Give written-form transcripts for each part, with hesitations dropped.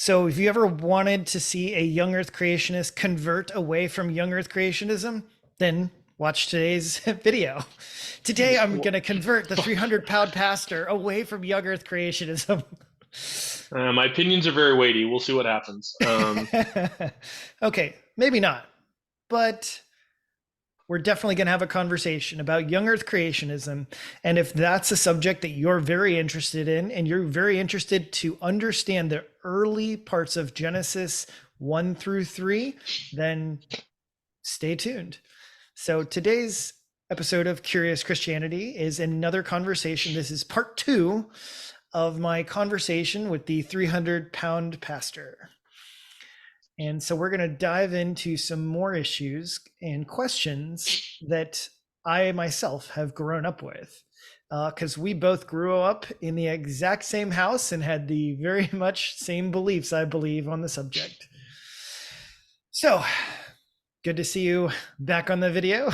So, if you ever wanted to see a young Earth creationist convert away from young Earth creationism, then watch today's video. Today, I'm going to convert the 300-pound pastor away from young Earth creationism. My opinions are very weighty. We'll see what happens. Okay, maybe not, but we're definitely going to have a conversation about young Earth creationism. And if that's a subject that you're very interested in, and you're very interested to understand the early parts of Genesis 1 through 3, then stay tuned. So today's episode of Curious Christianity is another conversation. This is part 2 of my conversation with the 300-pound pastor. And so we're going to dive into some more issues and questions that I myself have grown up with, because we both grew up in the exact same house and had the very much same beliefs, I believe, on the subject. So good to see you back on the video.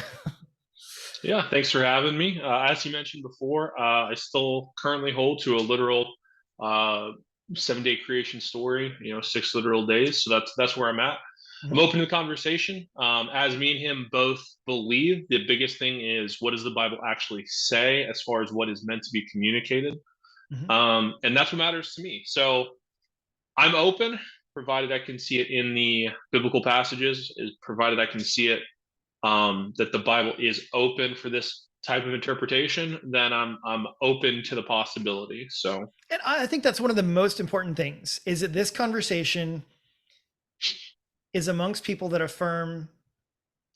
Yeah, thanks for having me. As you mentioned before, I still currently hold to a literal 7-day creation story. 6 literal days. So that's where I'm at. I'm Mhm. open to the conversation. As me and him both believe, the biggest thing is, what does the Bible actually say as far as what is meant to be communicated, Mhm. and that's what matters to me. So I'm open, provided I can see it in the biblical passages, is provided I can see it, that the Bible is open for this type of interpretation, then I'm open to the possibility. So And I think that's one of the most important things, is that this conversation is amongst people that affirm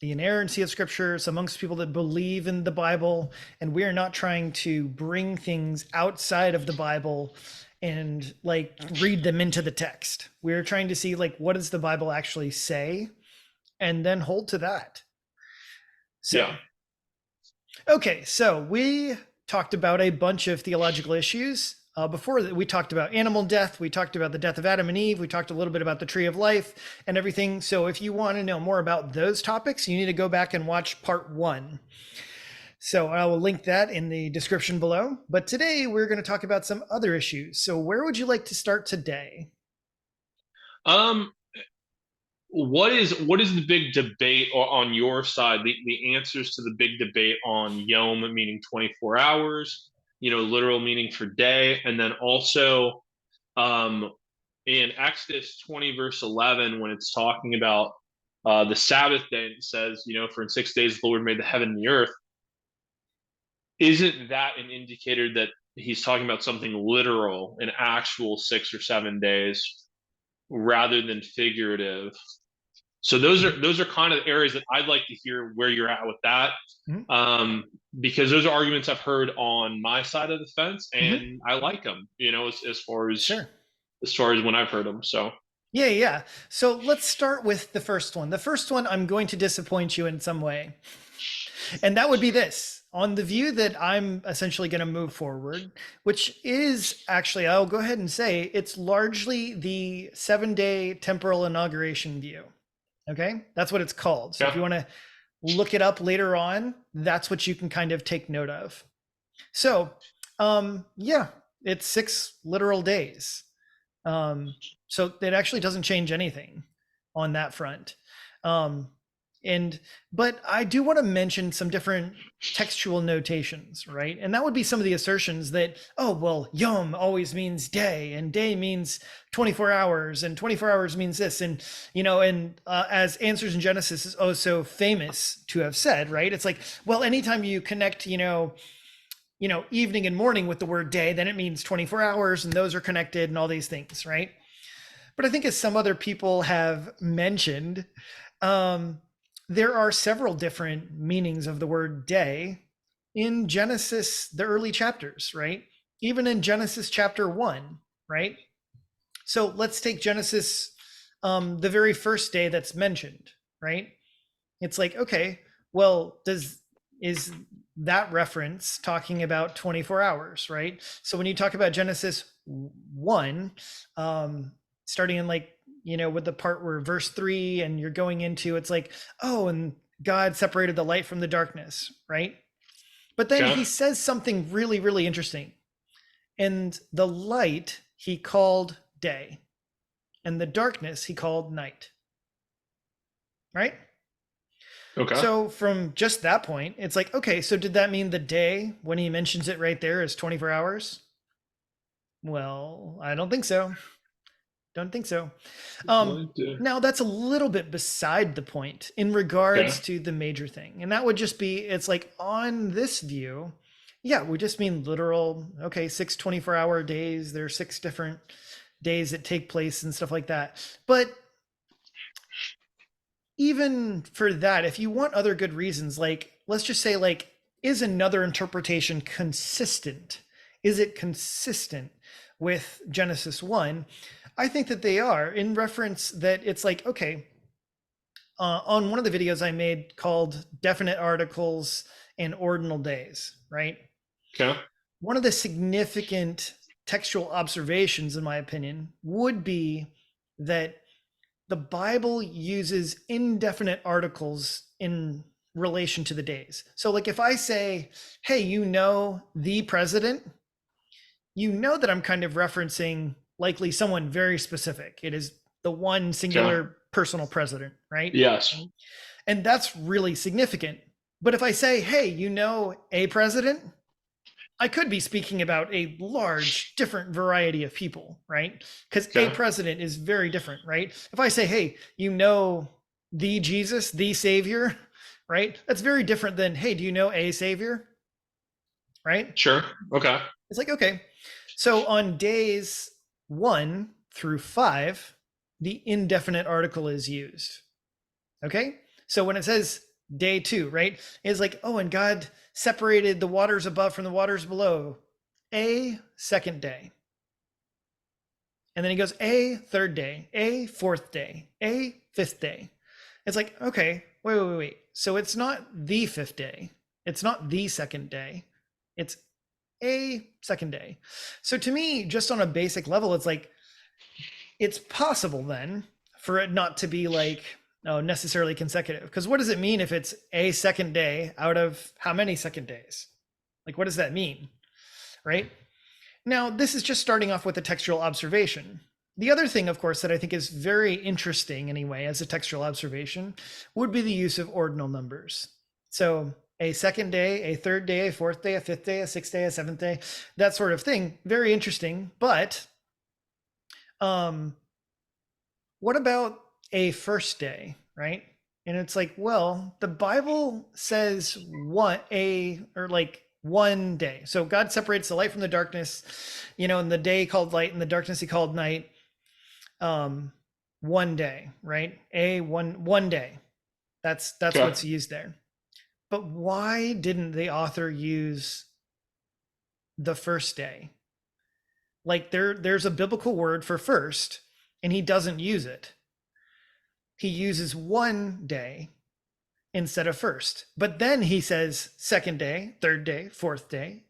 the inerrancy of scriptures, amongst people that believe in the Bible, and we are not trying to bring things outside of the Bible and like read them into the text. We're trying to see like, what does the Bible actually say, and then hold to that. yeah, So okay, so we talked about a bunch of theological issues. Before that, we talked about animal death. We talked about the death of Adam and Eve. We talked a little bit about the tree of life and everything. So if you want to know more about those topics, you need to go back and watch part 1. So I will link that in the description below. But today we're going to talk about some other issues. So where would you like to start today? um what is the big debate on your side, the answers to the big debate on yom meaning 24 hours, literal meaning for day, and then also um in Exodus 20 verse 11, when it's talking about the Sabbath day, and it says, for in 6 days the Lord made the heaven and the earth. Isn't that an indicator that he's talking about something literal, an actual 6 or 7 days, rather than figurative? So those are kind of areas that I'd like to hear where you're at with that, Mhm. um, because those are arguments I've heard on my side of the fence, Mhm. and I like them. As far as Sure. when I've heard them. So Yeah, yeah. So let's start with the first one. The first one, I'm going to disappoint you in some way. And that would be this on the view that I'm essentially going to move forward, which is actually, I'll go ahead and say it's largely the 7-day temporal inauguration view. Okay. That's what it's called. So if yeah, you want to look it up later on, that's what you can kind of take note of. So, yeah, it's 6 literal days. Um, so it actually doesn't change anything on that front. Um, and but I do want to mention some different textual notations, right? And that would be some of the assertions that, oh, well, yom always means day, and day means 24 hours, and 24 hours means this, and and as Answers in Genesis is also famous to have said, right? It's like, well, anytime you connect, evening and morning with the word day, then it means 24 hours, and those are connected, and all these things, right? But I think, as some other people have mentioned, um, there are several different meanings of the word day in Genesis, the early chapters, right? Even in Genesis chapter 1, right? So let's take Genesis, the very first day that's mentioned, right? It's like, okay, well, is that reference talking about 24 hours, right? So when you talk about Genesis 1, um, starting in like, with the part where verse 3 and you're going into, it's like, oh, and God separated the light from the darkness, right? But then okay, he says something really, really interesting. And the light he called day. and the darkness he called night. Right? Okay. So from just that point, it's like, okay, so did that mean the day when he mentions it right there is 24 hours? Well, I don't think so. Don't think so. What? Now that's a little bit beside the point in Okay. regards to the major thing. And that would just be, it's like on this view, yeah, we just mean literal, okay, 6 24-hour days. There are 6 different days that take place and stuff like that. But even for that, if you want other good reasons, like let's just say, like, is another interpretation consistent? Is it consistent with Genesis 1? I think that they are, in reference that it's like, okay, on one of the videos I made called Definite Articles and Ordinal Days, right? Okay. One of the significant textual observations, in my opinion, would be that the Bible uses indefinite articles in relation to the days. So, like, if I say, hey, the president, you know that I'm kind of referencing likely someone very specific. It is the one Okay. singular personal president, right? Yes. And that's really significant. But if I say, hey, a president, I could be speaking about a large, different variety of people, right? Because a Okay. president is very different, right? If I say, hey, the Jesus, the Savior, right? That's very different than, hey, do you know a Savior, right? Sure. Okay. It's like, okay. So on days 1 through 5, the indefinite article is used. Okay. So when it says day 2, right, it's like, oh, and God separated the waters above from the waters below, a second day. And then he goes, a third day, a fourth day, a fifth day. It's like, okay, wait. So it's not the fifth day. It's not the second day. It's a second day. So to me, just on a basic level, it's like, it's possible then for it not to be like, oh, necessarily consecutive. Because what does it mean if it's a second day out of how many second days? Like, what does that mean? Right? Now, this is just starting off with a textual observation. The other thing, of course, that I think is very interesting anyway, as a textual observation, would be the use of ordinal numbers. So a second day, a third day, a fourth day, a fifth day, a sixth day, a seventh day, that sort of thing. Very interesting. But what about a first day, right? And it's like, well, the Bible says one day. So God separates the light from the darkness, and the day he called light and the darkness he called night. One day, right? One day. That's Okay. what's used there. But why didn't the author use the first day? Like there's a biblical word for first, and he doesn't use it. He uses one day instead of first. But then he says second day, third day, fourth day,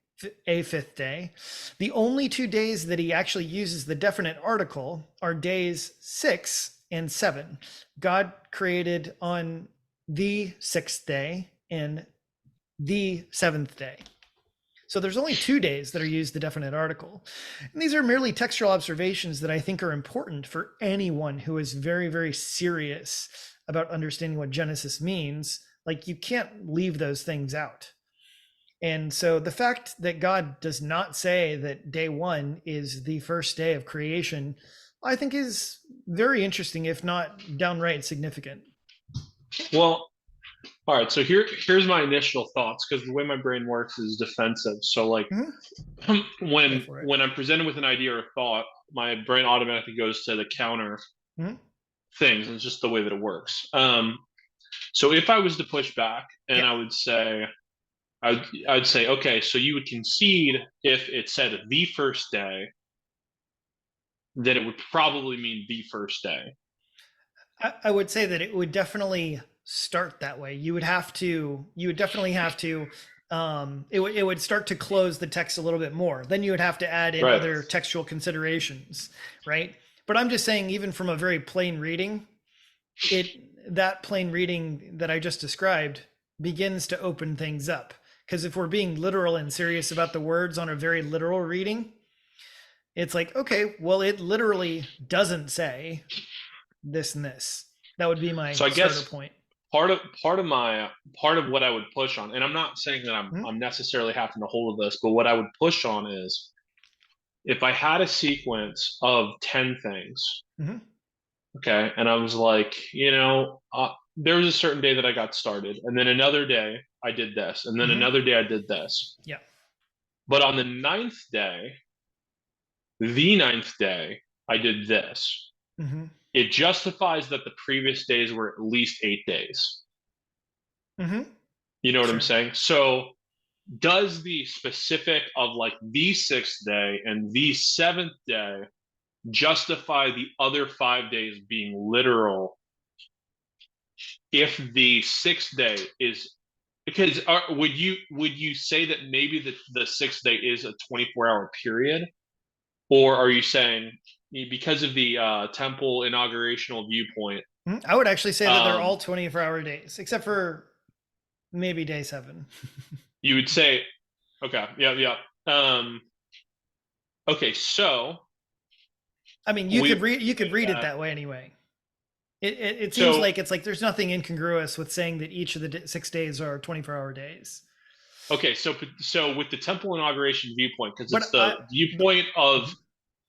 a fifth day. The only 2 days that he actually uses the definite article are days 6 and 7. God created on the 6th day and the 7th day. So there's only 2 days that are used the definite article. And these are merely textual observations that I think are important for anyone who is very, very serious about understanding what Genesis means. Like, you can't leave those things out. And so the fact that God does not say that day 1 is the first day of creation, I think is very interesting, if not downright significant. Well, all right. So here's my initial thoughts because the way my brain works is defensive. So like Mhm. Go when for it. when I'm presented with an idea or thought, my brain automatically goes to the counter Mhm. things. It's just the way that it works. So if I was to push back, and Yeah. I'd say, okay, so you would concede if it said the first day, that it would probably mean the first day. I would say that it would definitely start that way. You would definitely have to, it would start to close the text a little bit more. Then you would have to add in Right. other textual considerations, right? But I'm just saying, even from a very plain reading, that plain reading that I just described begins to open things up. Because if we're being literal and serious about the words on a very literal reading, It's like, okay, well, it literally doesn't say this and this. That would be my So I starter guess point. part of what I would push on, and I'm not saying that Mhm. I'm necessarily having to hold of this, but what I would push on is if I had a sequence of 10 things, Mhm. okay, and I was like, there was a certain day that I got started, and then another day I did this, and then Mhm. another day I did this. Yeah. But on the ninth day, I did this. Mhm. It justifies that the previous days were at least 8 days. Mhm. You know what I'm Sure. saying? So does the specific of like the sixth day and the seventh day justify the other 5 days being literal if the sixth day is because would you say that maybe the sixth day is a 24-hour period, or are you saying because of the temple inaugurational viewpoint, Mhm. I would actually say that they're all um 24-hour days, except for maybe day 7. you would say okay, yeah, yeah, okay, so I mean, we you could read it uh, that way anyway. It seems so like it's like there's nothing incongruous with saying that each of the 6 days are 24-hour days. okay, so with the temple inauguration viewpoint, because it's But the viewpoint of Mhm.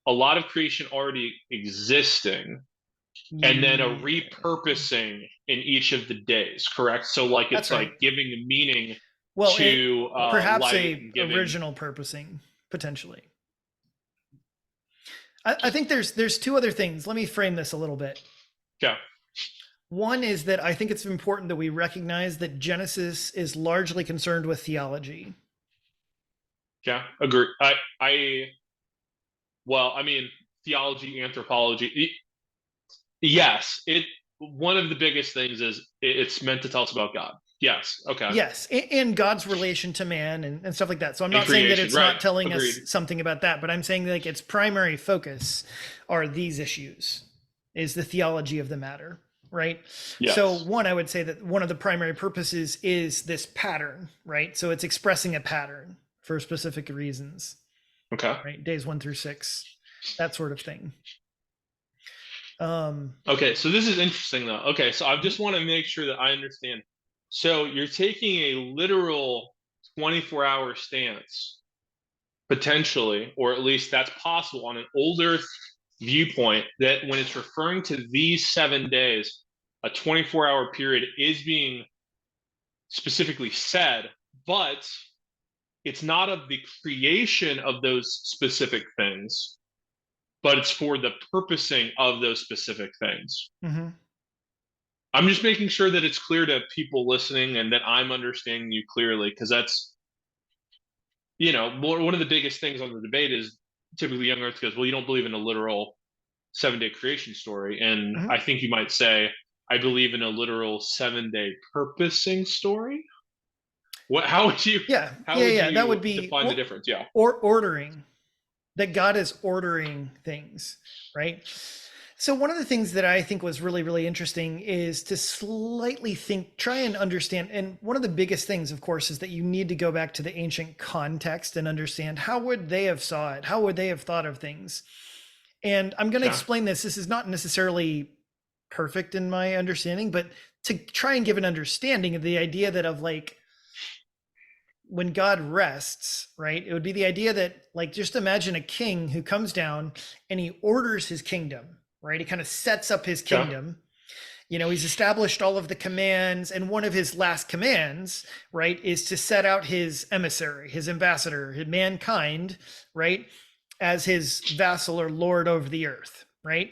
a lot of creation already existing, and then a Yeah, repurposing in each of the days, correct? So like that's it's like right. giving a meaning Well, it to perhaps light a and giving. original purposing potentially. I think there's two other things. Let me frame this a little bit. Yeah, One is that I think it's important that we recognize that Genesis is largely concerned with theology. yeah, agree. I well, I mean, theology, anthropology. Yes, it. One of the biggest things is it's meant to tell us about God. Yes, okay, Yes, and God's relation to man and stuff like that. So I'm and not saying that creation, it's right? not telling Agreed. us something about that, but I'm saying like its primary focus are these issues, is the theology of the matter, right? So Yes. one, I would say that one of the primary purposes is this pattern, right? So it's expressing a pattern for specific reasons, Okay. right? Days 1 through 6, that sort of thing. Um, Okay, so this is interesting though. Okay, so I just want to make sure that I understand. So you're taking a literal 24-hour stance, potentially, or at least that's possible on an older viewpoint, that when it's referring to these 7 days, a 24-hour period is being specifically said, but it's not of the creation of those specific things, but it's for the purposing of those specific things. mhm. I'm just making sure that it's clear to people listening and that I'm understanding you clearly, because that's, one of the biggest things on the debate is typically young earth goes, well, you don't believe in a literal 7 day creation story. And Mhm. I think you might say, I believe in a literal 7 day purposing story. Yeah, how yeah, would yeah. That you would be define the difference? Yeah. or ordering, that God is ordering things, right? So one of the things that I think was really, really interesting is to slightly try and understand. And one of the biggest things, of course, is that you need to go back to the ancient context and understand how would they have saw it? How would they have thought of things? And I'm going to Okay. explain this. This is not necessarily perfect in my understanding, but to try and give an understanding of the idea that of like when God rests, right? It would be the idea that, like, just imagine a king who comes down and he orders his kingdom, right? He kind of sets up his Okay. kingdom. He's established all of the commands, and one of his last commands, right, is to set out his emissary, his ambassador, his mankind, right, as his vassal or lord over the earth, right?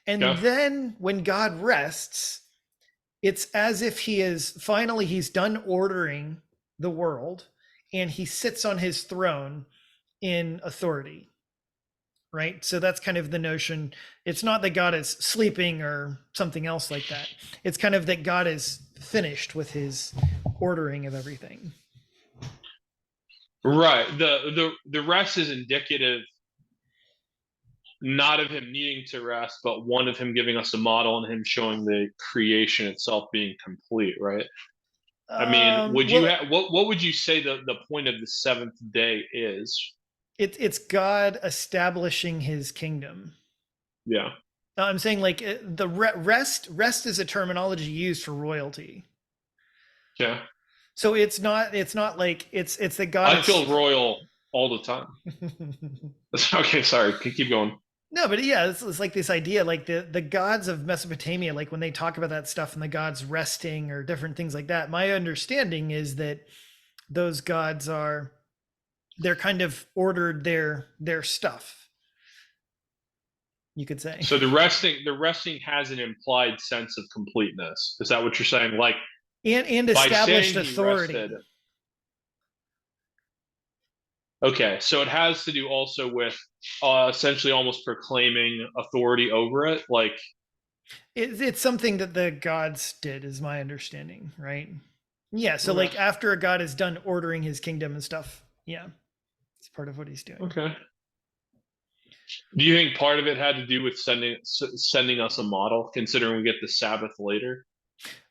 And Okay. then when God rests, it's as if he's done ordering the world and he sits on his throne in authority, right? So that's kind of the notion. It's not that God is sleeping or something else like that. It's kind of that God is finished with his ordering of everything. Right. The rest is indicative not of him needing to rest, but one of him giving us a model and him showing the creation itself being complete, right? I mean, would you Well, have what would you say the point of the seventh day is? It's God establishing his kingdom. Yeah. I'm saying like the rest is a terminology used for royalty. Yeah. So it's not like it's that God I feel is. royal all the time. Okay, sorry. Keep going. No, but yeah, it's like this idea, like the gods of Mesopotamia, like when they talk about that stuff and the gods resting or different things like that. My understanding is that those gods are they're kind of ordered their stuff, you could say, So the resting has an implied sense of completeness. Is that what you're saying? Like and by established saying he authority. rested. Okay, so it has to do also with essentially almost proclaiming authority over it. Like, It's something that the gods did, is my understanding, right? Yeah, so okay, like after a god is done ordering his kingdom and stuff, yeah, it's part of what he's doing. okay. Do you think part of it had to do with sending us a model, considering we get the Sabbath later?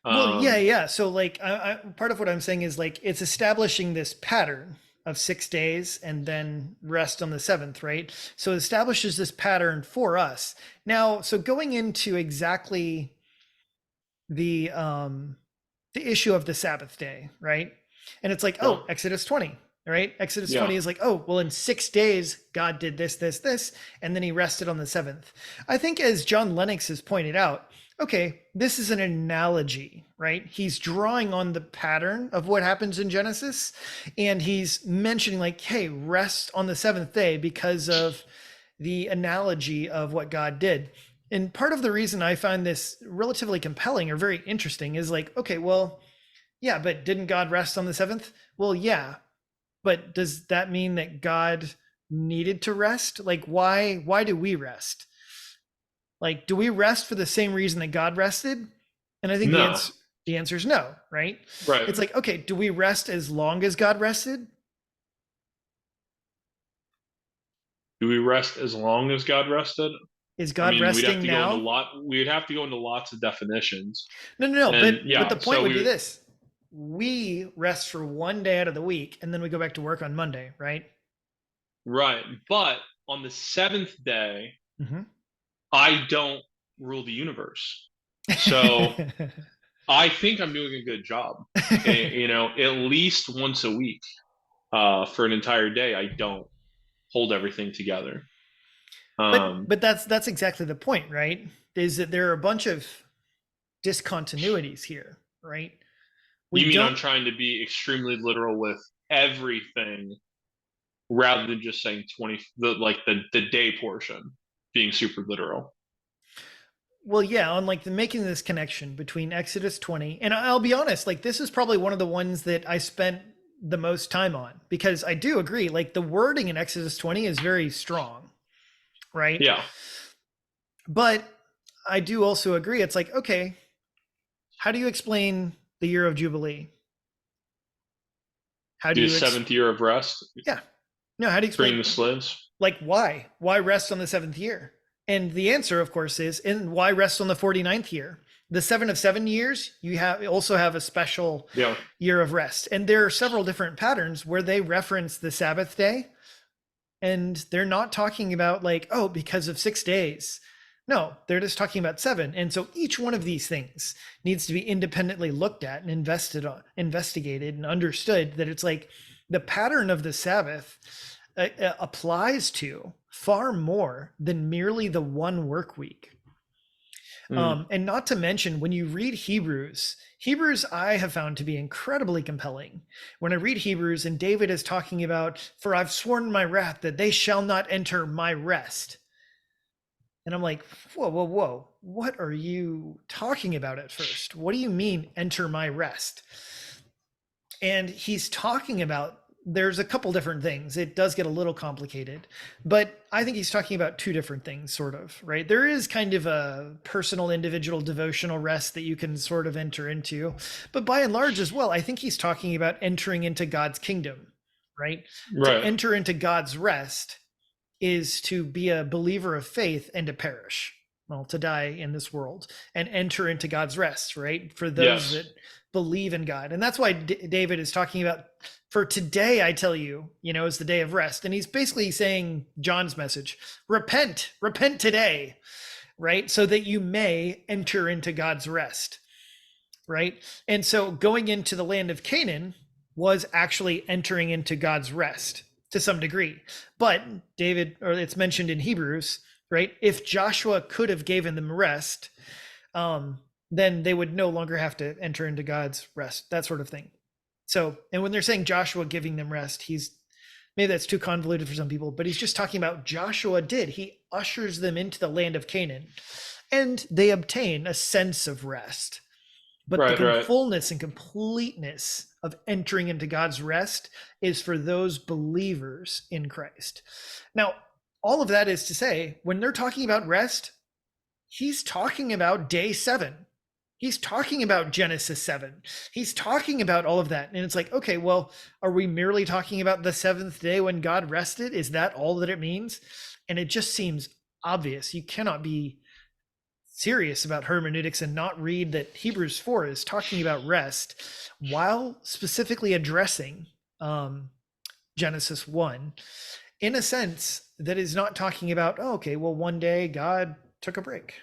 Well, yeah, Um, yeah. So like, part of what I'm saying is like it's establishing this pattern of 6 days and then rest on the seventh, right? So it establishes this pattern for us. Now, so going into exactly the um the issue of the Sabbath day, right? And it's like, yeah, oh, Exodus 20, right? Exodus yeah. 20 is like, oh, well, in 6 days, God did this, this, this, and then he rested on the seventh. I think, as John Lennox has pointed out, okay, this is an analogy, right? He's drawing on the pattern of what happens in Genesis, and he's mentioning, like, hey, rest on the seventh day because of the analogy of what God did. And part of the reason I find this relatively compelling or very interesting is like, okay, well, yeah, but didn't God rest on the seventh? Well, yeah, but does that mean that God needed to rest? Like, why do we rest? Like, do we rest for the same reason that God rested? And I think No, the answer is no, right? right. It's like, okay, do we rest as long as God rested? Do we rest as long as God rested? Is I God mean, we'd have resting to go into now? lot. We'd have to go into lots of definitions, No, no, no. and But the yeah. point So would be we this: we rest for one day out of the week, and then we go back to work on Monday, right? right, but on the seventh day, Mm-hmm. I don't rule the universe. So I think I'm doing a good job. At least once a week, for an entire day, I don't hold everything together. but Um, but that's exactly the point, right? Is that there are a bunch of discontinuities here, right? We you mean I'm don't. trying to be extremely literal with everything rather than just saying 20, the day portion being super literal. Well, yeah, on like making this connection between Exodus 20, and I'll be honest, like this is probably one of the ones that I spent the most time on because I do agree, like the wording in Exodus 20 is very strong, right? Yeah. But I do also agree, it's like, okay, how do you explain the year of Jubilee? How do The you, seventh year of rest, yeah, no, how do you freeing explain, the slaves. like, why rest on the seventh year? And the answer, of course, is, and why rest on the 49th year? The 7 of 7 years, you also have a special Yeah. year of rest. And there are several different patterns where they reference the Sabbath day, and they're not talking about like, oh, because of 6 days. No, they're just talking about seven. And so each one of these things needs to be independently looked at and investigated and understood, that it's like the pattern of the Sabbath applies to far more than merely the one work week. Mm. And not to mention, when you read Hebrews, I have found to be incredibly compelling. When I read Hebrews and David is talking about, for I've sworn in my wrath that they shall not enter my rest. And I'm like, whoa, whoa, whoa. What are you talking about at first? What do you mean, enter my rest? And he's talking about, there's a couple different things. It does get a little complicated, but I think he's talking about two different things, sort of, right? There is kind of a personal, individual, devotional rest that you can sort of enter into, but by and large as well, I think he's talking about entering into God's kingdom, right? To Right. enter into God's rest is to be a believer of faith and to perish, well, to die in this world and enter into God's rest, right? For those Yes. that believe in God. And that's why David is talking about, for today, I tell you, is the day of rest. And he's basically saying John's message, repent today, right? So that you may enter into God's rest, right? And so going into the land of Canaan was actually entering into God's rest to some degree. But David, or it's mentioned in Hebrews, right? If Joshua could have given them rest, then they would no longer have to enter into God's rest, that sort of thing. So, and when they're saying Joshua giving them rest, maybe that's too convoluted for some people, but he's just talking about Joshua did. He ushers them into the land of Canaan and they obtain a sense of rest. But Right, the right. fullness and completeness of entering into God's rest is for those believers in Christ. Now, all of that is to say, when they're talking about rest, he's talking about day 7. He's talking about Genesis 7. He's talking about all of that. And it's like, okay, well, are we merely talking about the 7th day when God rested? Is that all that it means? And it just seems obvious. You cannot be serious about hermeneutics and not read that Hebrews 4 is talking about rest while specifically addressing Genesis 1 in a sense that is not talking about, oh, okay, well, one day God took a break.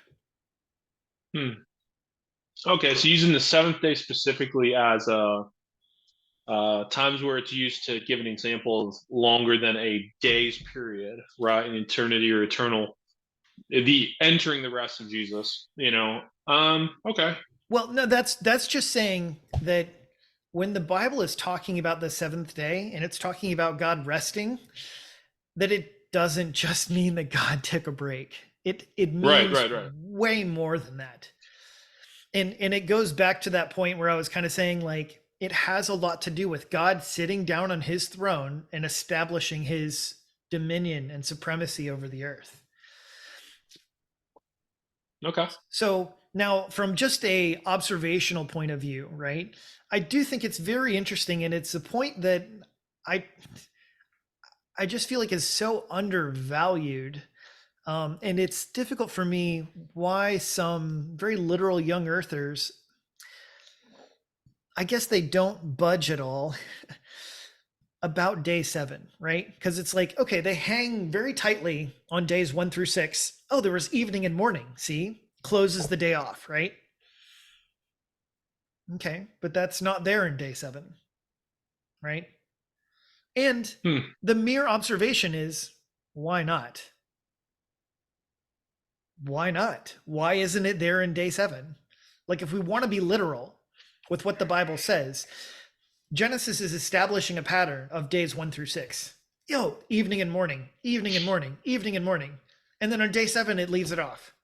Okay, so using the 7th day specifically as times where it's used to give an example of longer than a day's period, right? An eternity or eternal, the entering the rest of Jesus, okay. Well, no, that's just saying that when the Bible is talking about the 7th day and it's talking about God resting, that it doesn't just mean that God took a break. It means Right. way more than that. And it goes back to that point where I was kind of saying, like, it has a lot to do with God sitting down on his throne and establishing his dominion and supremacy over the earth. Okay. So now, from just a observational point of view, right, I do think it's very interesting, and it's a point that I just feel like is so undervalued. And it's difficult for me why some very literal young earthers, I guess they don't budge at all about day 7, right? Because it's like, okay, they hang very tightly on days 1 through 6. Oh, there was evening and morning. See, closes the day off, right? Okay, but that's not there in day 7, right? And the mere observation is, why not? Why not? Why isn't it there in day 7? Like, if we want to be literal with what the Bible says, Genesis is establishing a pattern of days 1 through 6. Evening and morning, evening and morning, evening and morning. And then on day 7, it leaves it off.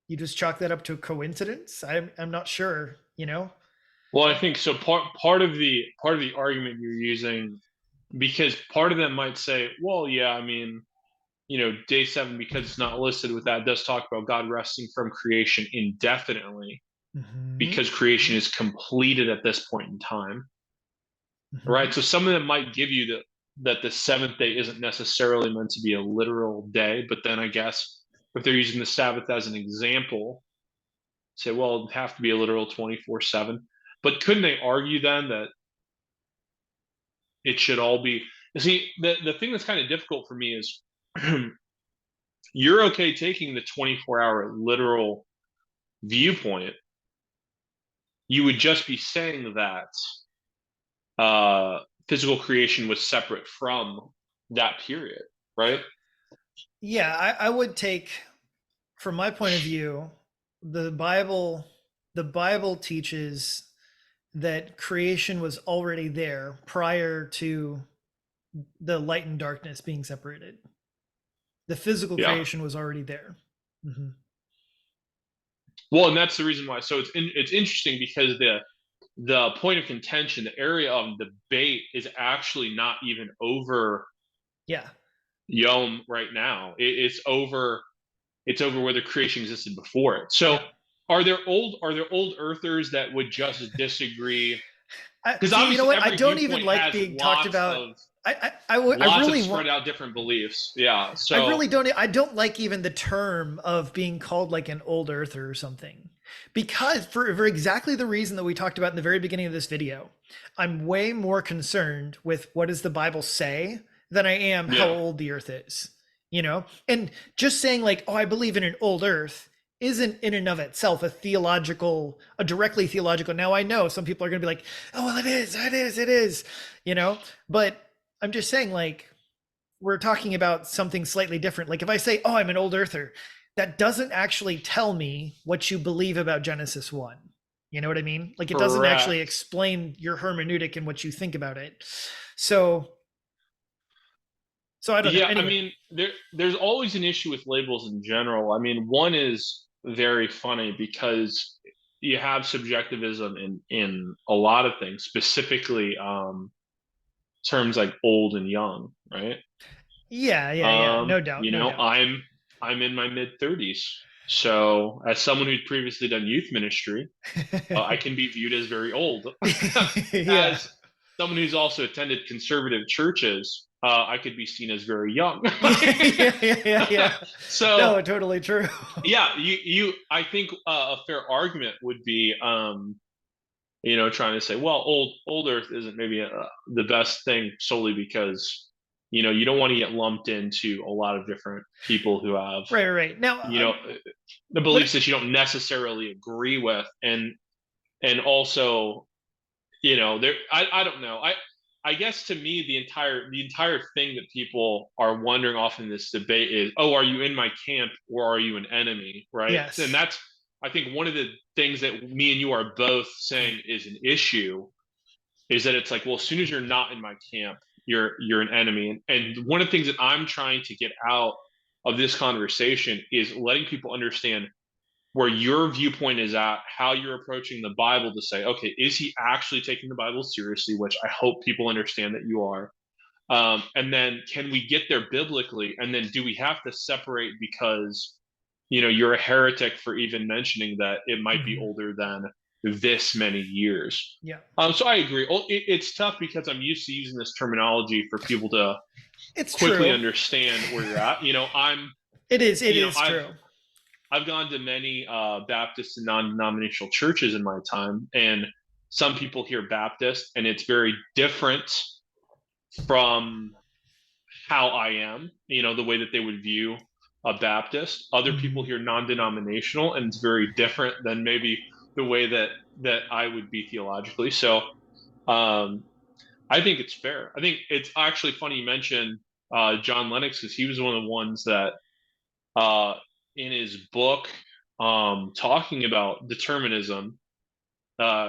You just chalk that up to a coincidence? I'm not sure, Well, I think so. Part of the argument you're using, because part of them might say, well, yeah, I mean, day 7, because it's not listed with that, does talk about God resting from creation indefinitely, because creation is completed at this point in time, right? So some of them might give you that the 7th day isn't necessarily meant to be a literal day, but then I guess if they're using the Sabbath as an example, say, well, it'd have to be a literal 24/7. But couldn't they argue then that it should all be? See, the thing that's kind of difficult for me is you're okay taking the 24-hour literal viewpoint. You would just be saying that physical creation was separate from that period, right? Yeah, I would take, from my point of view, the Bible teaches that creation was already there prior to the light and darkness being separated. The physical creation was already there. Well, and that's the reason why. So it's interesting because the point of contention, the area of debate, is actually not even over Yom right now. It's over whether creation existed before it. So are there old earthers that would just disagree? Because you know obviously what? I every don't even viewpoint like has being talked lots about. of I lots really of spread out different beliefs. So I really don't. I don't like even the term of being called like an old earther or something. Because for exactly the reason that we talked about in the very beginning of this video, I'm way more concerned with what does the Bible say than I am how Yeah. old the earth is. You know? And just saying like, oh, I believe in an old earth isn't in and of itself a directly theological. Now I know some people are gonna be like, oh well it is, you know, but I'm just saying like we're talking about something slightly different. Like if I say, "Oh, I'm an old earther," that doesn't actually tell me what you believe about Genesis 1. You know what I mean? Like it doesn't actually Correct. explain your hermeneutic and what you think about it. So, so I don't know. Yeah, I Anyway, mean, there's always an issue with labels in general. I mean, one is very funny because you have subjectivism in a lot of things, specifically terms like old and young, right? yeah. No doubt, You no know, doubt. I'm in my mid 30s. So, as someone who'd previously done youth ministry, I can be viewed as very old. Yeah. As someone who's also attended conservative churches, I could be seen as very young. Yeah. So No, totally true. yeah, I think a fair argument would be, trying to say, well, old Earth isn't maybe the best thing solely because, you don't want to get lumped into a lot of different people who have, Right. Now, you know, the but beliefs that you don't necessarily agree with, and also there I don't know I guess to me the entire thing that people are wondering often in this debate is, oh, are you in my camp or are you an enemy, right? And yes. that's, I think, one of the things that me and you are both saying is an issue, is that it's like, well, as soon as you're not in my camp, you're an enemy. And one of the things that I'm trying to get out of this conversation is letting people understand where your viewpoint is at, how you're approaching the Bible, to say, okay, is he actually taking the Bible seriously? Which I hope people understand that you are. And then can we get there biblically? And then do we have to separate because, you're a heretic for even mentioning that it might be Mhm. older than this many years? Yeah. So I agree. It's tough because I'm used to using this terminology for people to It's quickly true. understand where you're at. It You know, is I've true. I've gone to many Baptist and non-denominational churches in my time, and some people hear Baptist, and it's very different from how I am. The way that they would view a Baptist. Other people Mhm. hear non-denominational, and it's very different than maybe the way that I would be theologically. So, um, I think it's fair. I think it's actually funny you mentioned John Lennox, because he was one of the ones that uh, in his book, talking about determinism,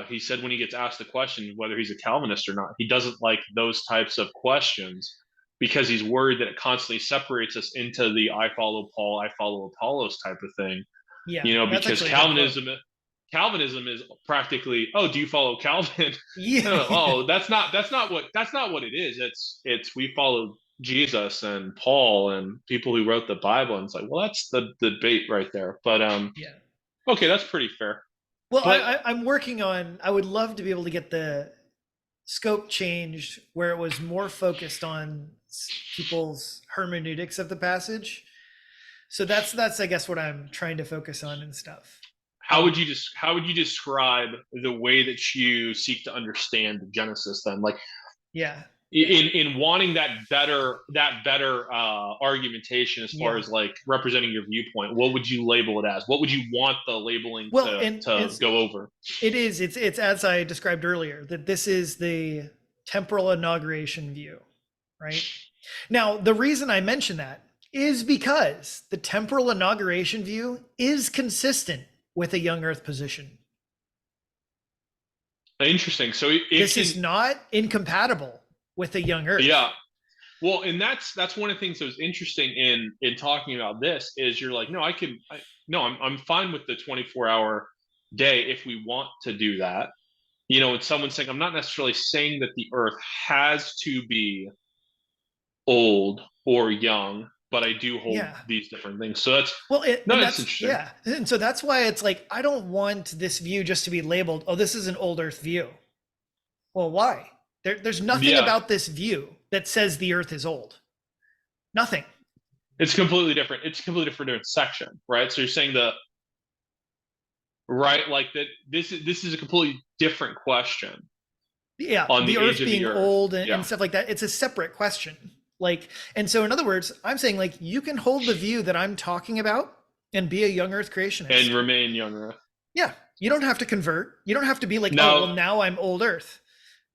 he said when he gets asked the question whether he's a Calvinist or not, he doesn't like those types of questions because he's worried that it constantly separates us into the I follow Paul, I follow Apollos type of thing. Yeah, that's Because actually a good quote. Calvinism is practically, oh, do you follow Calvin? Yeah. Oh, that's not what it is. It's we follow Jesus and Paul and people who wrote the Bible, and it's like, well, that's the debate right there. But Yeah. okay, that's pretty fair. Well, But I'm working on. I would love to be able to get the scope changed where it was more focused on people's hermeneutics of the passage. So that's I guess what I'm trying to focus on and stuff. Um, how would you describe the way that you seek to understand Genesis then? Like, yeah, in wanting that better argumentation as far yeah. as like representing your viewpoint, what would you label it as? What would you want the labeling Well, to and to go over? it's as I described earlier that this is the temporal inauguration view, right? Now, the reason I mention that is because the temporal inauguration view is consistent with a young Earth position. Interesting. So it This can, is not incompatible with a young Earth. yeah. Well, and that's one of the things that was interesting in talking about this, is you're like, no, no, I'm fine with the 24-hour day if we want to do that. And someone's saying, I'm not necessarily saying that the Earth has to be old or young, but I do hold Yeah. these different things. So that's Well, no, and that's that's, interesting. yeah. And so that's why it's like, I don't want this view just to be labeled, oh, this is an old Earth view. Well, why? There's nothing Yeah, about this view that says the Earth is old. Nothing. it's completely different. It's a completely different section, right? So you're saying the right? Like that. This is a completely different question Yeah, on the the age earth of the being earth. old and Yeah, stuff like that, it's a separate question. Like, and so in other words, I'm saying like you can hold the view that I'm talking about and be a young earth and creationist. remain young earth. Yeah, you don't have to convert. You don't have to be like, oh, well, Now, now I'm old earth,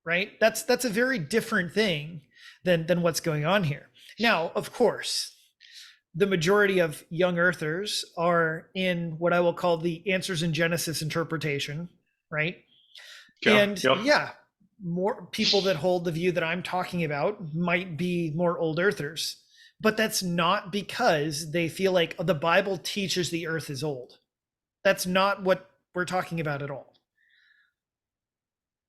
right? That's a very different thing than what's going on here. Now, of course, the majority of young earthers are in what I will call the answers in Genesis interpretation, right? okay, And yep. yeah, more people that hold the view that I'm talking about might be more old earthers, but that's not because they feel like the Bible teaches the earth is old. That's not what we're talking about at all.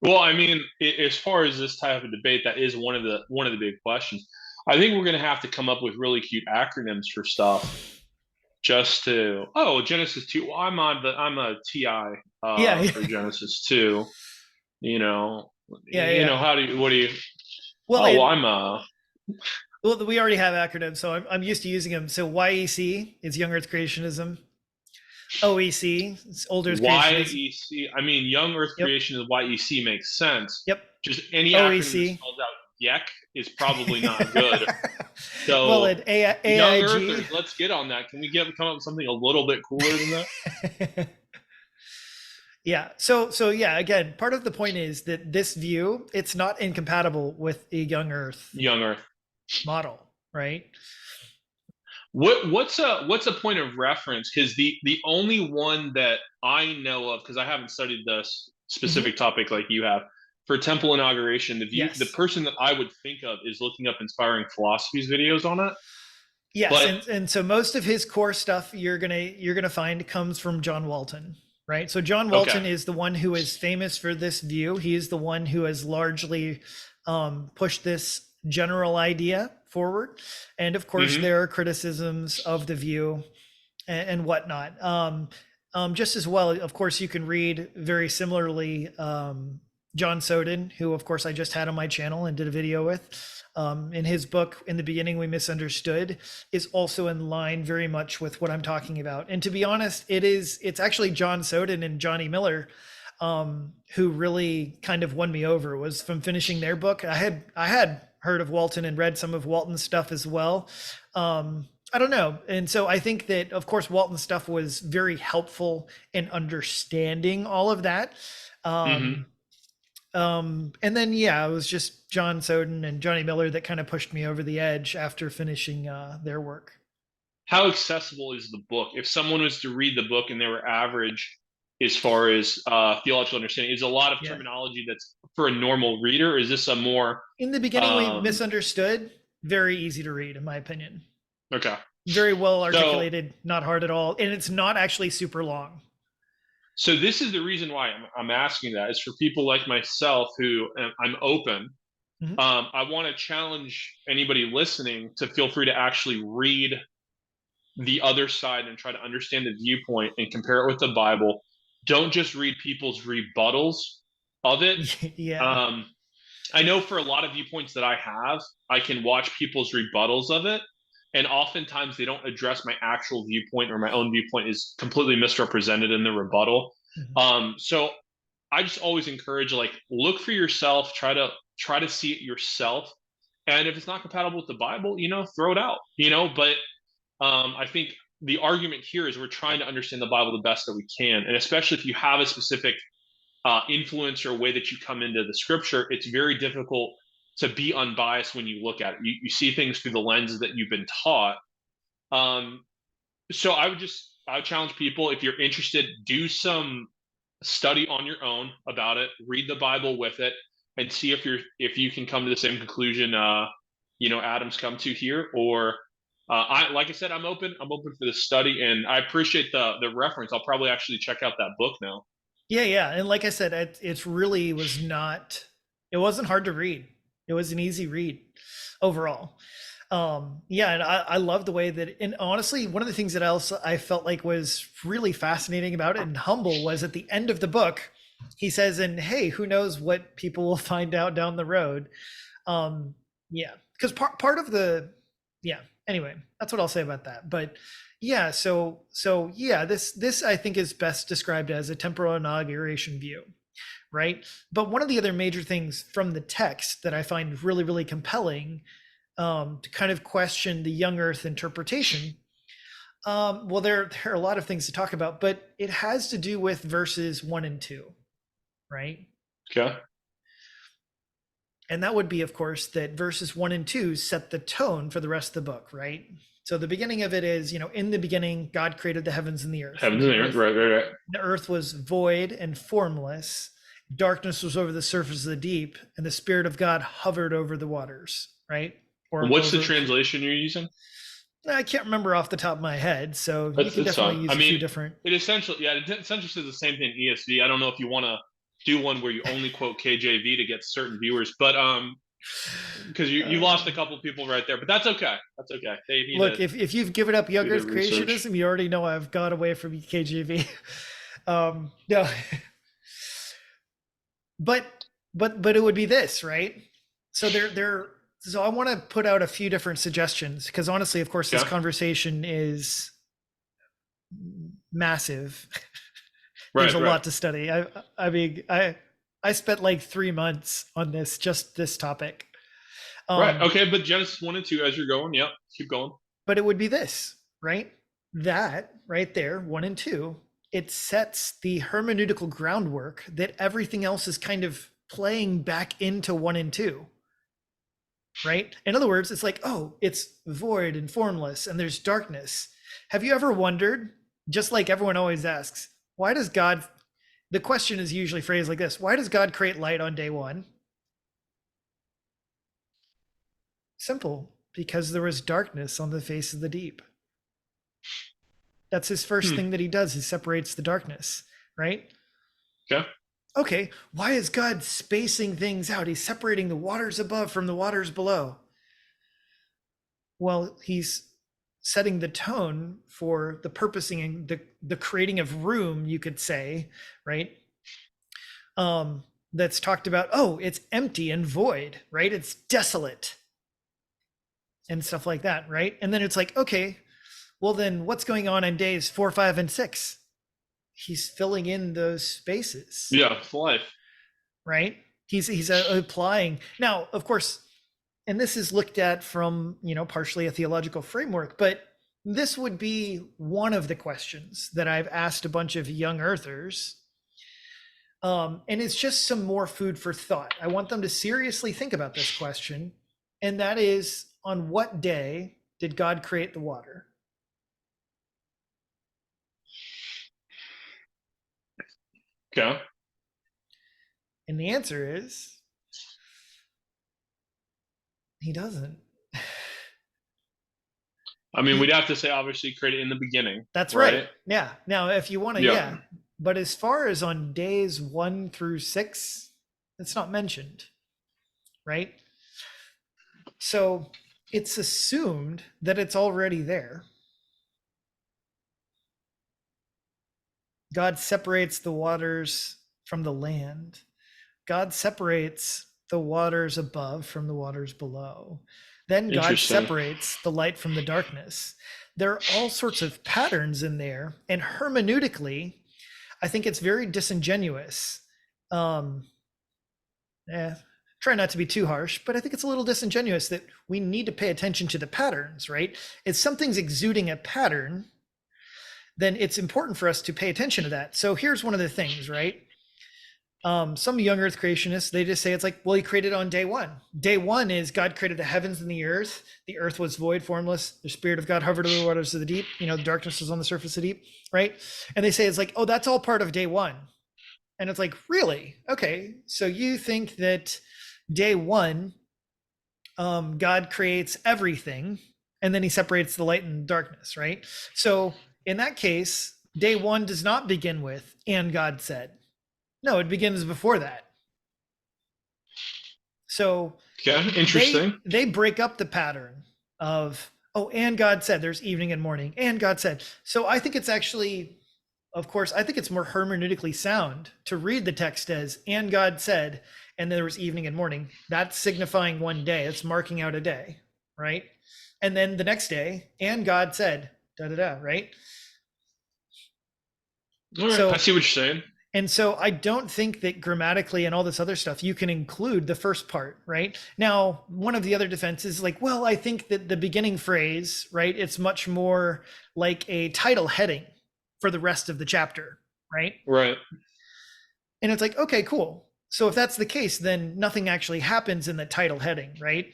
Well, I mean, as far as this type of debate, that is one of the big questions. I think we're going to have to come up with really cute acronyms for stuff just to. Oh, Genesis 2. Well, I'm a TI Yeah, for Genesis 2. You know, yeah, yeah. how do you what do you? Well, Oh, well, and I'm a well, we already have acronyms, so I'm used to using them. So YEC is Young Earth Creationism. OEC is Old Earth Creationism. YEC. I mean, Young Earth Yep, Creation is YEC makes sense. yep. Just any acronym that OEC. spells out YEC is probably not good. Well, So, at young AIG. Earthers, let's get on that. Can we come up with something a little bit cooler than that? Yeah. So yeah, again, part of the point is that this view, it's not incompatible with a young earth Young Earth. model, right? What's a point of reference? Because the only one that I know of, because I haven't studied this Mm-hmm. specific topic like you have, for temple inauguration, the Yes. person that I would think of is looking up inspiring philosophies videos on it. Yes, But and so most of his core stuff you're gonna find comes from John Walton, right? So John okay. Walton is the one who is famous for this view. He is the one who has largely pushed this general idea forward, and of course Hmm. there are criticisms of the view and whatnot. Just as well, of course, you can read very similarly John Soden, who, of course, I just had on my channel and did a video with. In his book, In the Beginning We Misunderstood, is also in line very much with what I'm talking about. And to be honest, it's actually John Soden and Johnny Miller who really kind of won me over. Was from finishing their book. I had heard of Walton and read some of Walton's stuff as well. I don't know. And so I think that, of course, Walton's stuff was very helpful in understanding all of that. Hmm. Um, and then, yeah, it was just John Soden and Johnny Miller that kind of pushed me over the edge after finishing their work. How accessible is the book? If someone was to read the book and they were average as far as theological understanding, is a lot of Yeah. terminology that's for a normal reader? Or is this a more In the Beginning We um, Misunderstood, very easy to read, in my opinion. okay? Very well So articulated, not hard at all. And it's not actually super long. So this is the reason why I'm asking that is for people like myself who I'm open. Mhm. I want to challenge anybody listening to feel free to actually read the other side and try to understand the viewpoint and compare it with the Bible. Don't just read people's rebuttals of it. Yeah. Um, I know for a lot of viewpoints that I have, I can watch people's rebuttals of it. And oftentimes they don't address my actual viewpoint or my own viewpoint is completely misrepresented in the rebuttal. Mhm. So I just always encourage like look for yourself, try to see it yourself. And if it's not compatible with the Bible, throw it out, but I think the argument here is we're trying to understand the Bible the best that we can. And especially if you have a specific influence or way that you come into the scripture, it's very difficult to be unbiased when you look at it. You see things through the lenses that you've been taught. Um, so I would challenge people if you're interested, do some study on your own about it, read the Bible with it, and see if you can come to the same conclusion Adam's come to here. Or I like I said, I'm open for the study, and I appreciate the reference. I'll probably actually check out that book now. Yeah, yeah. And like I said, it really was not, it wasn't hard to read. It was an easy read overall. Yeah, and I love the way that, and honestly, one of the things that else I felt like was really fascinating about it and humble was at the end of the book, he says, and hey, who knows what people will find out down the road. Um, yeah, because part of the, yeah. Anyway, that's what I'll say about that. But yeah, so yeah, this I think is best described as a temporal inauguration view, right? But one of the other major things from the text that I find really, really compelling, to kind of question the young earth interpretation, well, there are a lot of things to talk about, but it has to do with verses 1 and 2, right? Okay. And that would be, of course, that verses 1 and 2 set the tone for the rest of the book, right? So the beginning of it is, in the beginning, God created the heavens and the earth. And Heavens and earth. Right, right, right. the earth was void and formless. Darkness was over the surface of the deep, and the Spirit of God hovered over the waters, right? And Or what's the over, translation you're using? I can't remember off the top of my head, so you That's can it's definitely fine. use I a few mean, different. it essentially, yeah, it essentially says the same thing in ESV. I don't know if you want to do one where you only quote KJV to get certain viewers, but because you lost a couple of people right there, but that's okay. That's okay. They need Look, to if you've given up young do their Earth research. creationism, you already know I've gone away from KJV. No, but but it would be this, right? So so I want to put out a few different suggestions because honestly, of course, this Okay. conversation is massive. There's Right, a right, lot to study. I mean, I spent like 3 months on this topic. right. Um, Okay, but Genesis 1 and 2, as you're going, yep, keep going. but it would be this, right? That right there, 1 and 2, it sets the hermeneutical groundwork that everything else is kind of playing back into 1 and 2, right? In other words, it's like, oh, it's void and formless and there's darkness. Have you ever wondered, just like everyone always asks, why does God, the question is usually phrased like this: why does God create light on day one? Simple, because there was darkness on the face of the deep. That's his first Hmm. thing that he does. He separates the darkness, right? Okay. Okay, why is God spacing things out? He's separating the waters above from the waters below. Well, he's setting the tone for the purposing and the creating of room, you could say, right? That's talked about, oh, it's empty and void, right? It's desolate and stuff like that, right? And then it's like, okay, well, then what's going on in days 4, 5, and 6? He's filling in those spaces, Yeah, it's life. right? He's applying. Now, of course, and this is looked at from, partially a theological framework, but this would be one of the questions that I've asked a bunch of young earthers. And it's just some more food for thought. I want them to seriously think about this question. And that is, on what day did God create the water? Okay. And the answer is, he doesn't. I mean, we'd have to say obviously create it in the beginning, That's right. right? Yeah. Now, if you want to, Yeah. yeah. But as far as on days 1 through 6, it's not mentioned, right? So it's assumed that it's already there. God separates the waters from the land. God separates the waters above from the waters below. Then God Interesting. separates the light from the darkness. There are all sorts of patterns in there. And hermeneutically, I think it's very disingenuous. Try not to be too harsh, but I think it's a little disingenuous that we need to pay attention to the patterns, right? If something's exuding a pattern, then it's important for us to pay attention to that. So here's one of the things, right? Some young earth creationists, they just say it's like, well, he created on day one. Day one is God created the heavens and the earth. The earth was void, formless. The Spirit of God hovered over the waters of the deep. The darkness was on the surface of the deep, right? And they say it's like, oh, that's all part of day one. And it's like, really? Okay. So you think that day one, God creates everything and then he separates the light and darkness, right? So in that case, day one does not begin with, and God said. No, it begins before that. So Okay. Interesting. they break up the pattern of, oh, and God said, there's evening and morning, and God said. So I think it's actually, of course, I think it's more hermeneutically sound to read the text as, and God said, and there was evening and morning. That's signifying one day. It's marking out a day, right? And then the next day, and God said, da da da, right? All right, I So see what you're saying. and so I don't think that grammatically and all this other stuff you can include the first part, right? Now, one of the other defenses is like, well, I think that the beginning phrase, right, it's much more like a title heading for the rest of the chapter, right? Right. And it's like, okay, cool. So if that's the case, then nothing actually happens in the title heading, right?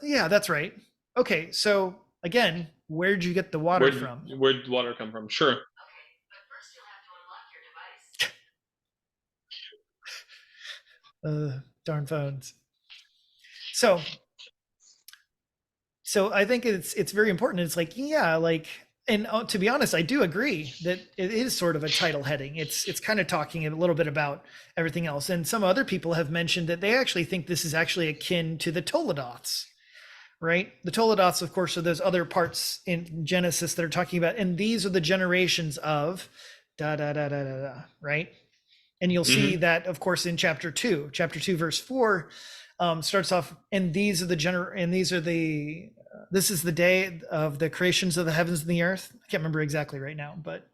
Yeah, that's right. Okay, so again, where'd you get the water Where from? where'd water come from? Sure. Darn phones. So I think it's very important. It's like, yeah, like, and to be honest, I do agree that it is sort of a title heading. It's kind of talking a little bit about everything else. And some other people have mentioned that they actually think this is actually akin to the Toledoths, right? The Toledoths, of course, are those other parts in Genesis that are talking about, and these are the generations of da da da da da da, right? And you'll see Mm-hmm. that, of course, in chapter 2, verse 4, starts off, and these are this is the day of the creations of the heavens and the earth. I can't remember exactly right now, but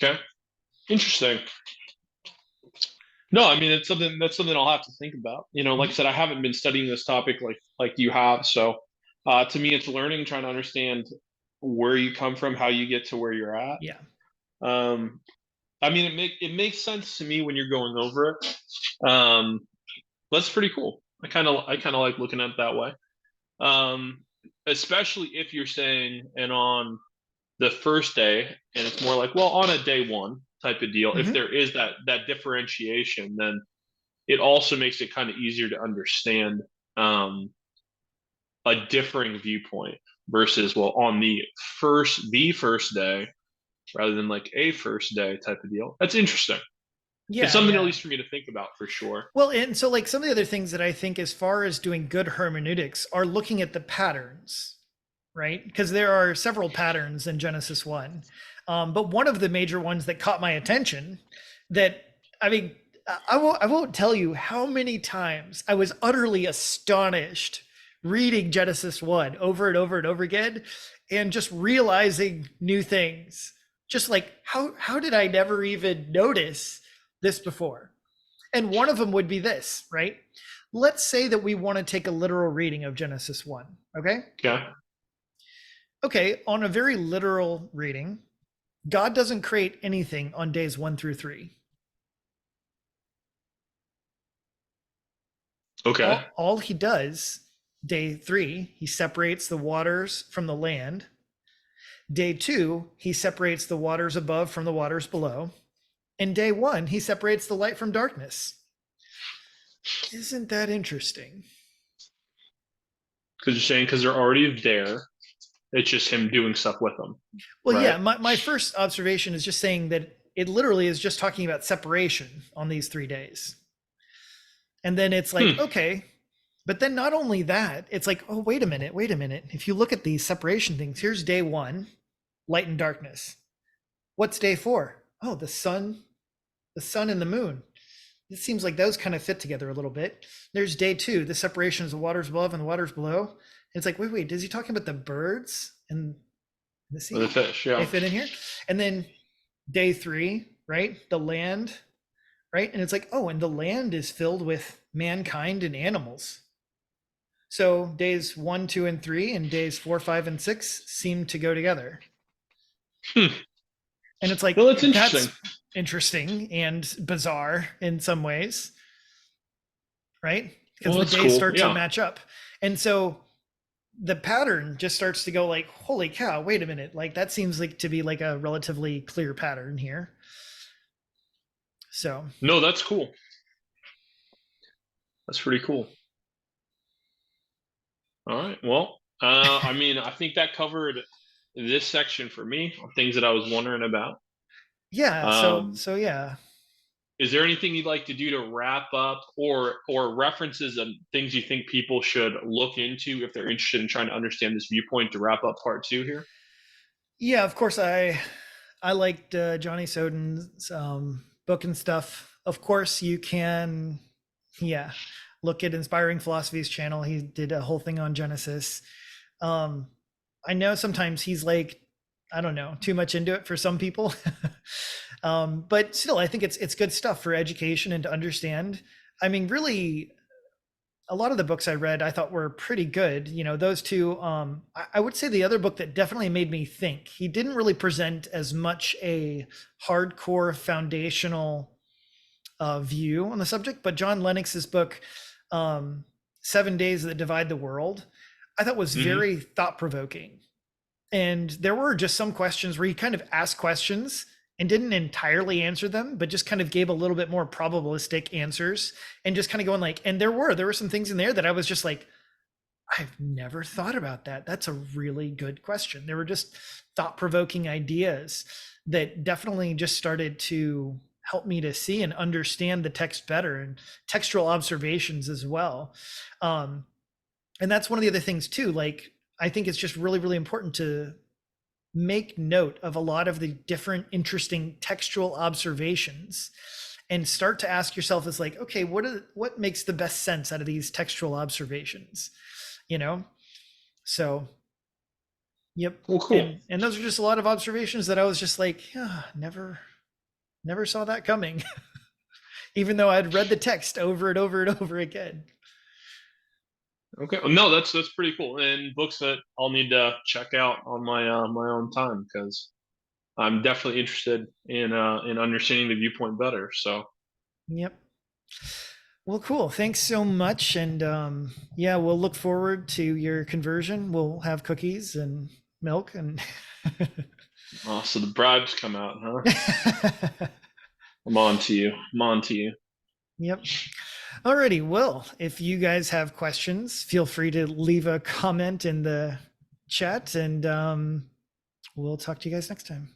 Okay. Interesting. No, I mean it's something that's something I'll have to think about. Like I said, I haven't been studying this topic like you have. So to me it's learning, trying to understand where you come from, how you get to where you're at. yeah, Um I mean it makes sense to me when you're going over it. That's pretty cool. I kinda like looking at it that way. Um Especially if you're saying and on the first day, and it's more like, well, on a day one type of deal, if hmm there is that differentiation, then it also makes it kind of easier to understand um, a differing viewpoint versus, well, on the first day rather than like a first day type of deal. That's interesting. It's yeah, something at yeah. least for me to think about for sure. Well, and so like some of the other things that I think, as far as doing good hermeneutics, are looking at the patterns, right? Because there are several patterns in Genesis 1. But one of the major ones that caught my attention, that, I mean, I won't tell you how many times I was utterly astonished reading Genesis 1 over and over and over again, and just realizing new things. Just like, how did I never even notice this before? And one of them would be this, right? Let's say that we want to take a literal reading of Genesis 1, okay? Okay. Okay, on a very literal reading, God doesn't create anything on days 1 through 3. Okay. All he does, day 3, he separates the waters from the land. Day 2, he separates the waters above from the waters below. And day 1, he separates the light from darkness. Isn't that interesting? Because you're saying because they're already there, it's just him doing stuff with them, Well, yeah, right? my first observation is just saying that it literally is just talking about separation on these 3 days. And then it's like, Hmm. okay, but then not only that, it's like, oh, wait a minute, wait a minute. If you look at these separation things, here's day 1, light and darkness. What's day 4? Oh, the sun and the moon. It seems like those kind of fit together a little bit. There's day 2, the separation is the waters above and the waters below. And it's like, wait, is he talking about the birds and the With the sea? fish, They yeah. fit in here. And then day 3, right? The land, right? And it's like, oh, and the land is filled with mankind and animals. So days 1, 2, and 3, and days 4, 5, and 6 seem to go together. Hmm. And it's Well, like, that's interesting. that's interesting and bizarre in some ways, right? Because Well, the that's days cool. start to Yeah. match up. And so the pattern just starts to go like, holy cow, wait a minute. Like that seems like to be like a relatively clear pattern here. So No, that's cool. That's pretty cool. All right. Well, I mean, I think that covered this section for me, things that I was wondering about. yeah, Um, yeah. is there anything you'd like to do to wrap up, or references and things you think people should look into if they're interested in trying to understand this viewpoint to wrap up part two here? Yeah, of course I liked Johnny Soden's book and stuff. Of course you can, yeah. look at Inspiring Philosophy's channel. He did a whole thing on Genesis. Um, I know sometimes he's like, I don't know, too much into it for some people. But still, I think it's good stuff for education and to understand. I mean, really, a lot of the books I read, I thought were pretty good. You know, those two. I would say the other book that definitely made me think. He didn't really present as much a hardcore foundational view on the subject, but John Lennox's book, 7 Days That Divide the World, I thought was Hmm. very thought provoking. And there were just some questions where he kind of asked questions and didn't entirely answer them, but just kind of gave a little bit more probabilistic answers and just kind of going like, and there were some things in there that I was just like, I've never thought about that. That's a really good question. There were just thought provoking ideas that definitely just started to help me to see and understand the text better, and textual observations as well. Um, and that's one of the other things too. Like, I think it's just really, really important to make note of a lot of the different interesting textual observations and start to ask yourself is like, okay, what makes the best sense out of these textual observations, you know? So, yep. Well, cool. And those are just a lot of observations that I was just like, yeah, never saw that coming. Even though I'd read the text over and over and over again. Okay. No, that's pretty cool, and books that I'll need to check out on my own time, because I'm definitely interested in understanding the viewpoint better. So Yep. Well, cool. Thanks so much. And yeah, we'll look forward to your conversion. We'll have cookies and milk and so the bribes come out, huh? I'm on to you. I'm on to you. yep. Alrighty. Well, if you guys have questions, feel free to leave a comment in the chat, and we'll talk to you guys next time.